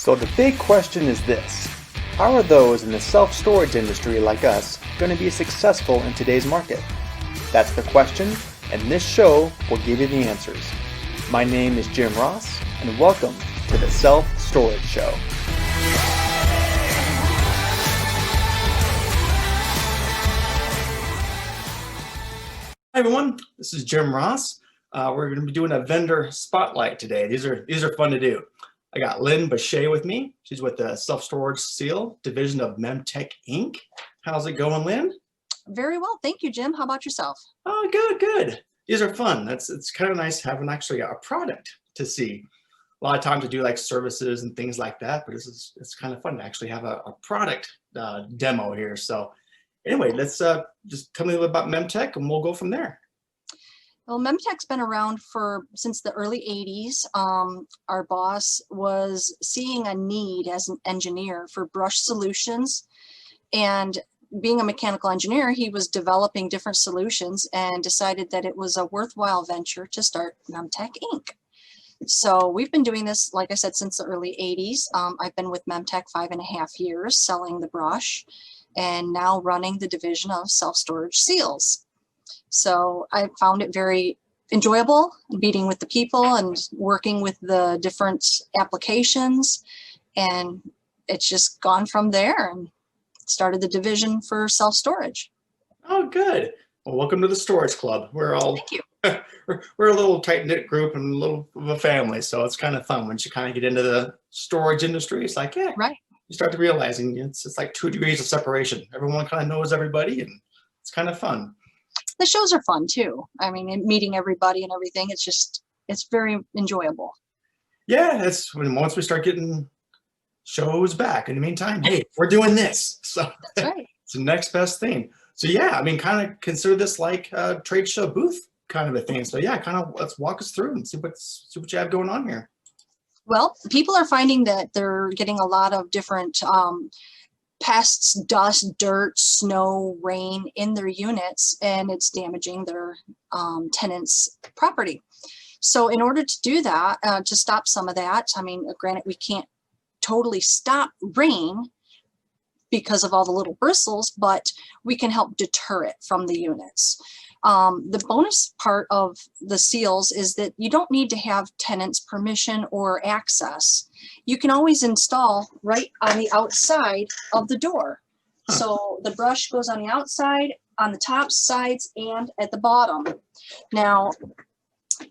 So the big question is this: how are those in the self-storage industry like us going to be successful in today's market? That's the question, and this show will give you the answers. My name is Jim Ross, and welcome to the Self-Storage Show. Hi everyone, this is Jim Ross. We're going to be doing a vendor spotlight today. These are fun to do. I got Lynn Bechet with me. She's with the Self-Storage Seal division of Memtech Inc. How's it going, Lynn? Very well, thank you, Jim. How about yourself? Oh, good. These are fun. It's kind of nice having actually a product to see. A lot of times we do like services and things like that, but it's kind of fun to actually have a product demo here. So anyway, let's just tell me a little about Memtech and we'll go from there. Well, Memtech's been around since the early 80s. Our boss was seeing a need as an engineer for brush solutions, and being a mechanical engineer, he was developing different solutions and decided that it was a worthwhile venture to start Memtech Inc. So we've been doing this, like I said, since the early 80s. I've been with Memtech 5.5 years selling the brush and now running the division of self-storage seals. So I found it very enjoyable meeting with the people and working with the different applications, and it's just gone from there and started the division for self-storage. Oh, good. Well, welcome to the Storage Club. We're all Thank you. we're a little tight-knit group and a little of a family, so it's kind of fun once you kind of get into the storage industry. It's like, yeah, Right. you start to realizing it's like 2 degrees of separation. Everyone kind of knows everybody, and it's kind of fun. The shows are fun too. I mean, meeting everybody and everything, it's very enjoyable. Yeah, it's once we start getting shows back. In the meantime, hey, we're doing this. So That's right. it's the next best thing. So yeah, I mean, kind of consider this like a trade show booth kind of a thing. So yeah, kind of let's walk us through and see what you have going on here. Well, people are finding that they're getting a lot of different pests, dust, dirt, snow, rain in their units, and it's damaging their tenants' property. So in order to do that, to stop some of that, I mean, granted, we can't totally stop rain because of all the little bristles, but we can help deter it from the units. The bonus part of the seals is that you don't need to have tenants' permission or access. You can always install right on the outside of the door. So the brush goes on the outside, on the top, sides, and at the bottom. Now,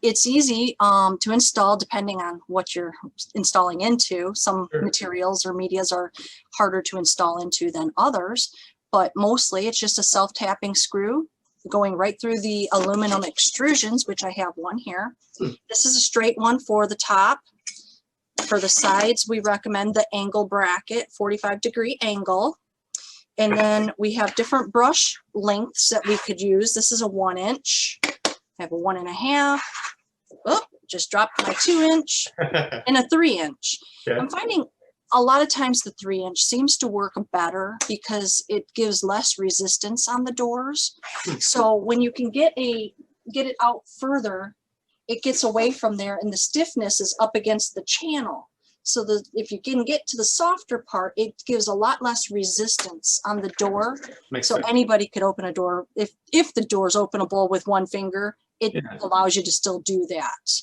it's easy to install depending on what you're installing into. Some materials or medias are harder to install into than others, but mostly it's just a self-tapping screw going right through the aluminum extrusions, which I have one here. This is a straight one for the top. For the sides, we recommend the angle bracket, 45-degree angle. And then we have different brush lengths that we could use. This is a 1-inch. I have a 1.5. Oh, just dropped my 2-inch and a 3-inch. Okay. I'm finding a lot of times the 3-inch seems to work better because it gives less resistance on the doors. So when you can get it out further, it gets away from there and the stiffness is up against the channel. So if you can get to the softer part, it gives a lot less resistance on the door. Makes so sense. Anybody could open a door. If the door is openable with one finger, it allows you to still do that.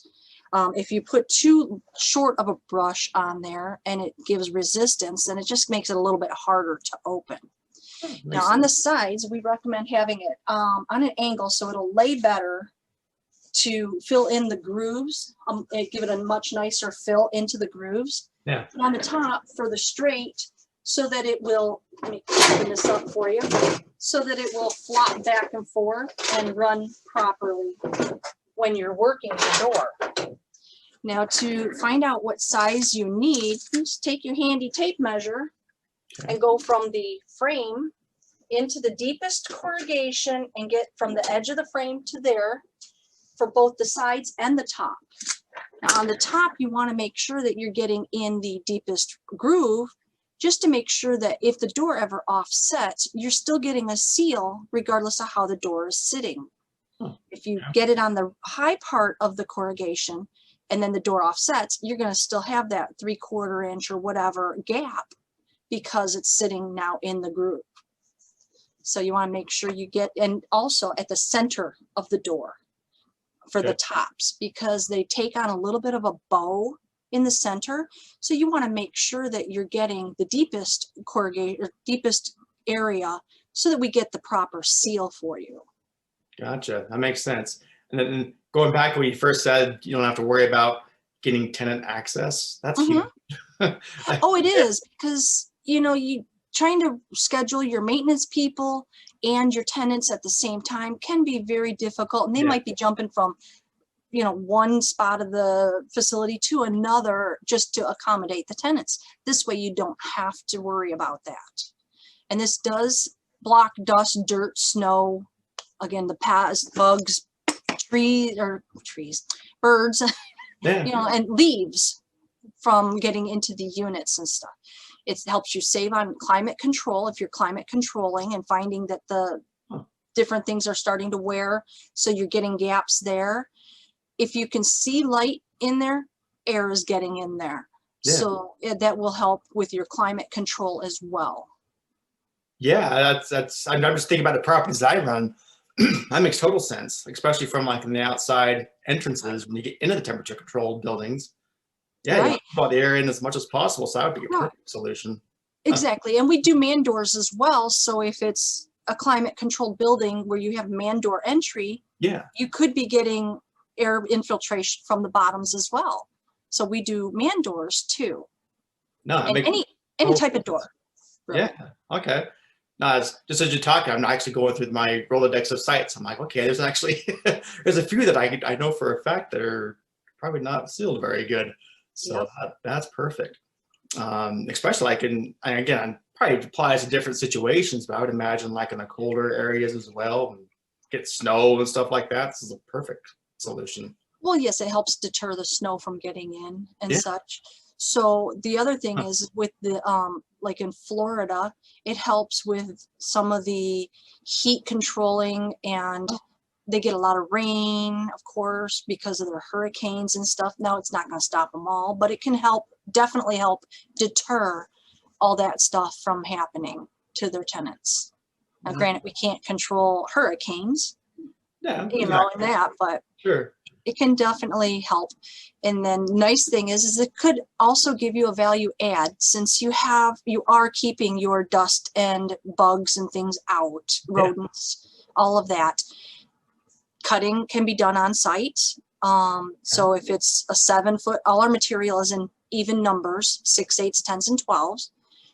If you put too short of a brush on there and it gives resistance, then it just makes it a little bit harder to open. Now on the sides, we recommend having it on an angle so it'll lay better to fill in the grooves, give it a much nicer fill into the grooves. Yeah. And on the top for the straight, so that it will, let me open this up for you, so that it will flop back and forth and run properly when you're working the door. Now to find out what size you need, just take your handy tape measure and go from the frame into the deepest corrugation and get from the edge of the frame to there for both the sides and the top. Now on the top, you want to make sure that you're getting in the deepest groove just to make sure that if the door ever offsets, you're still getting a seal regardless of how the door is sitting. If you get it on the high part of the corrugation and then the door offsets, you're going to still have that 3/4 inch or whatever gap because it's sitting now in the groove. So you want to make sure you get, and also at the center of the door for the tops, because they take on a little bit of a bow in the center. So you want to make sure that you're getting the deepest corrugate or deepest area so that we get the proper seal for you. Gotcha. That makes sense. And then going back when you first said you don't have to worry about getting tenant access, that's huge. Oh, it is, because you trying to schedule your maintenance people and your tenants at the same time can be very difficult, and they might be jumping from one spot of the facility to another just to accommodate the tenants. This way you don't have to worry about that. And this does block dust, dirt, snow, again, the past, bugs, birds, and leaves from getting into the units and stuff. It helps you save on climate control if you're climate controlling and finding that the different things are starting to wear, so you're getting gaps there. If you can see light in there, air is getting in there. So that will help with your climate control as well. Yeah, I'm just thinking about the properties I run. That makes total sense, especially from like in the outside entrances when you get into the temperature controlled buildings. Yeah, you want the air in as much as possible, so that would be a perfect solution. Exactly, and we do man doors as well. So if it's a climate controlled building where you have man door entry, you could be getting air infiltration from the bottoms as well. So we do man doors too. And any type of door. Really. Yeah. Okay. No, it's just as you're talking, I'm actually going through my Rolodex of sites. I'm like, okay, there's actually there's a few that I know for a fact that are probably not sealed very good. So that's perfect. Especially like again, probably applies to different situations, but I would imagine like in the colder areas as well, and get snow and stuff like that. This is a perfect solution. Well, yes, it helps deter the snow from getting in and such. So the other thing is with the like in Florida, it helps with some of the heat controlling, and they get a lot of rain, of course, because of their hurricanes and stuff. Now it's not going to stop them all, but it can definitely help deter all that stuff from happening to their tenants. Now, granted, we can't control hurricanes, in that, but it can definitely help. And then nice thing is it could also give you a value add, since you are keeping your dust and bugs and things out, rodents, all of that. Cutting can be done on site. So if it's a 7-foot, all our material is in even numbers, 6, 8s, 10s, and 12s.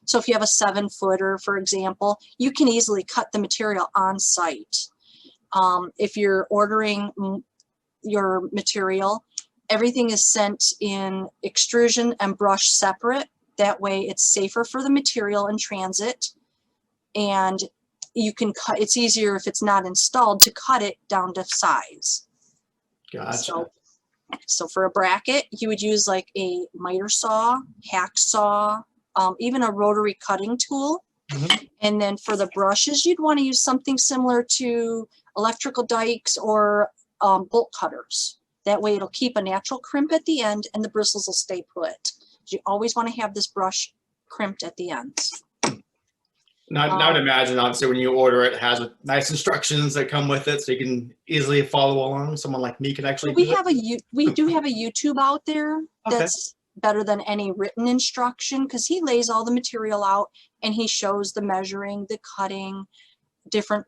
So if you have a 7-footer, for example, you can easily cut the material on site. If you're ordering your material, everything is sent in extrusion and brush separate. That way it's safer for the material in transit, and you can cut, it's easier if it's not installed to cut it down to size. Gotcha. So for a bracket, you would use like a miter saw, hacksaw, even a rotary cutting tool. And then for the brushes, you'd want to use something similar to electrical dikes or bolt cutters. That way it'll keep a natural crimp at the end and the bristles will stay put. You always want to have this brush crimped at the ends. Now, I would imagine, obviously, when you order it, it has nice instructions that come with it, so you can easily follow along. Someone like me can actually we do have a YouTube out there that's better than any written instruction, because he lays all the material out and he shows the measuring, the cutting, different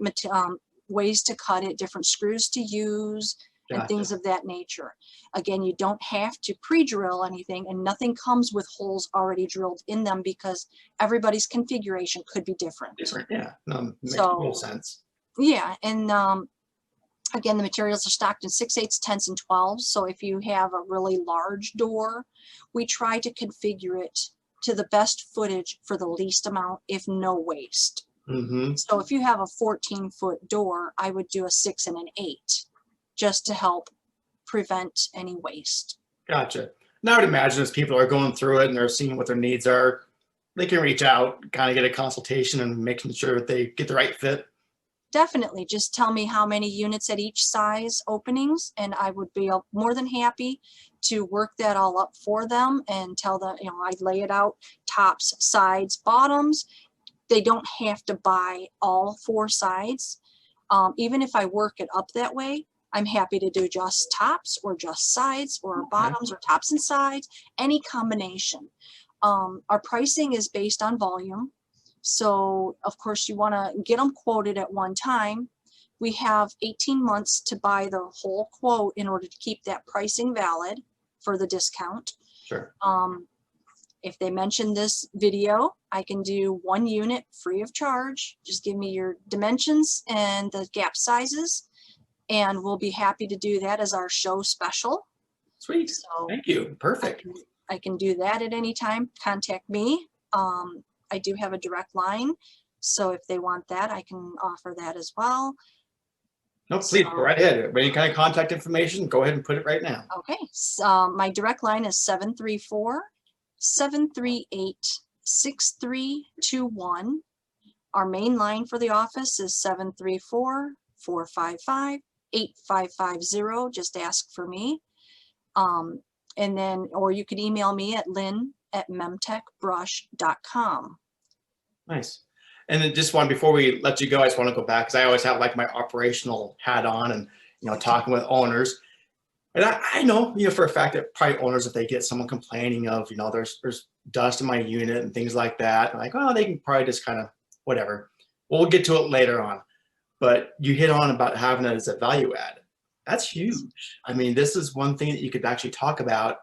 ways to cut it, different screws to use, and things of that nature. Again, you don't have to pre-drill anything, and nothing comes with holes already drilled in them because everybody's configuration could be different. Yeah, makes total sense. Yeah, and again, the materials are stocked in 6, 8s, 10s, and 12s. So if you have a really large door, we try to configure it to the best footage for the least amount, if no waste. So if you have a 14-foot door, I would do a 6 and an 8, just to help prevent any waste. Gotcha. Now I would imagine as people are going through it and they're seeing what their needs are, they can reach out, kind of get a consultation and making sure that they get the right fit. Definitely. Just tell me how many units at each size openings, and I would be more than happy to work that all up for them and tell them, I'd lay it out, tops, sides, bottoms. They don't have to buy all 4 sides. Even if I work it up that way, I'm happy to do just tops or just sides or bottoms or tops and sides, any combination. Our pricing is based on volume. So of course you want to get them quoted at one time. We have 18 months to buy the whole quote in order to keep that pricing valid for the discount. Sure. If they mention this video, I can do 1 unit free of charge. Just give me your dimensions and the gap sizes, and we'll be happy to do that as our show special. Sweet. So thank you. Perfect. I can do that at any time. Contact me. I do have a direct line, so if they want that, I can offer that as well. No, please go right ahead. Any kind of contact information, go ahead and put it right now. Okay. So, my direct line is 734-738-6321. Our main line for the office is 734-455-8550. Just ask for me. And then, or you could email me at lynn@memtechbrush.com. Nice. And then just before we let you go, I just want to go back because I always have like my operational hat on and, talking with owners. And I know, for a fact that probably owners, if they get someone complaining of, there's dust in my unit and things like that, like, oh, they can probably just kind of whatever. We'll get to it later on. But you hit on about having it as a value add. That's huge. I mean, this is one thing that you could actually talk about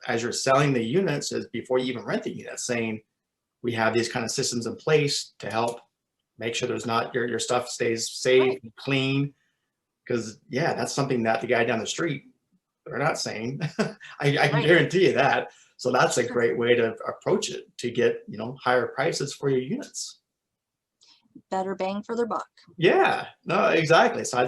as you're selling the units, is before you even rent the unit, saying we have these kind of systems in place to help make sure there's not your stuff stays safe and clean. Because that's something that the guy down the street, they're not saying. I can guarantee you that. So that's a great way to approach it, to get higher prices for your units. Better bang for their buck. Yeah, no, exactly. So I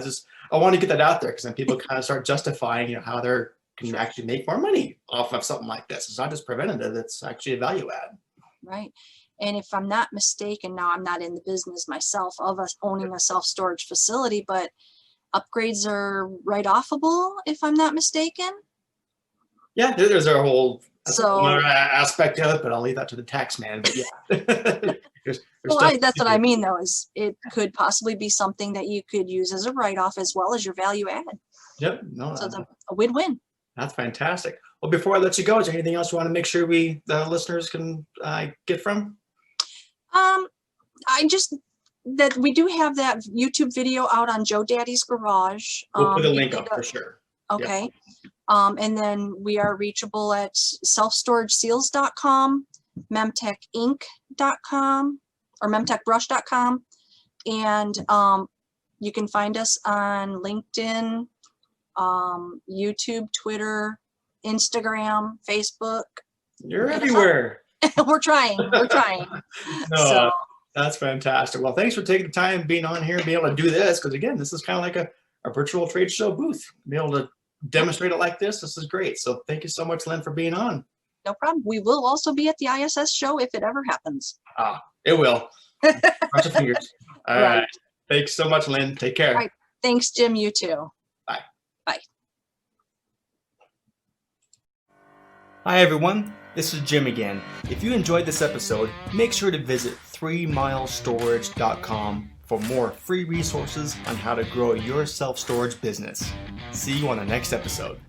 want to get that out there, because then people kind of start justifying how they're can actually make more money off of something like this. It's not just preventative, it's actually a value add. Right. And if I'm not mistaken, now I'm not in the business myself of us owning a self-storage facility, but upgrades are write-offable, if I'm not mistaken. Yeah, there's a whole aspect of it, but I'll leave that to the tax man. But yeah. That's what I mean, though, is it could possibly be something that you could use as a write-off as well as your value add. Yep. No, so it's a win-win. That's fantastic. Well, before I let you go, is there anything else you want to make sure the listeners can get from? That we do have that YouTube video out on Joe Daddy's Garage. We'll put a link up for sure. Okay. Yep. And then we are reachable at selfstorageseals.com, memtechinc.com, or memtechbrush.com. And you can find us on LinkedIn, YouTube, Twitter, Instagram, Facebook. You're everywhere. We're trying. No, so that's fantastic. Well, thanks for taking the time being on here and being able to do this, because again, this is kind of like a virtual trade show booth. Be able to demonstrate it like this is great. So thank you so much, Lynn, for being on. No problem. We will also be at the ISS show if it ever happens. It will. Cross your fingers. All right. Thanks so much, Lynn. Take care. All right. Thanks, Jim. You too. Bye. Bye. Hi, everyone. This is Jim again. If you enjoyed this episode, make sure to visit 3milestorage.com for more free resources on how to grow your self-storage business. See you on the next episode.